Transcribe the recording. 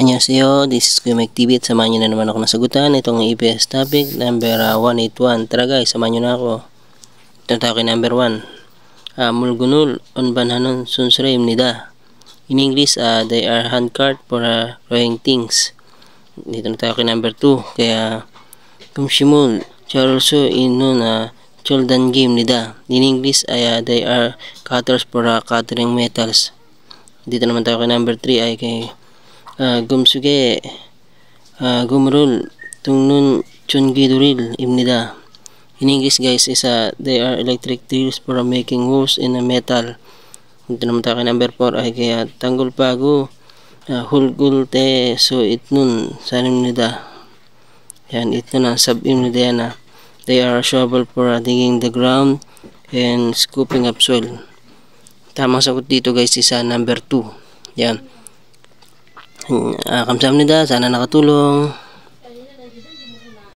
Annyeonghaseyo, this is Kuya Mike TV at samahan nyo na naman ako nasagutan itong EPS topic number 181. Tara guys, samahan nyo na ako. Ito tayo kay number 1. Mulgunul on banhanon sunsreimnida. In English, they are handcart for growing things. Dito na tayo kay number 2. Kaya kumshimul charolso inun choldan game nida. In English, they are cutters for cutting metals. Dito naman tayo kay number 3 ay kay gumsuge gumrul tungnun chungiduril imnida. In English guys is they are electric drills for making holes in a metal. Dito naman tayo kay number 4 ay kaya tanggol pago hulgul te so itnun sanim nida. Yan, itnun ang sabim nida yan they are shovel for digging the ground and scooping up soil. Tamang sagot dito guys is number 2. Yan. Kamsahamnida, sana nakatulong.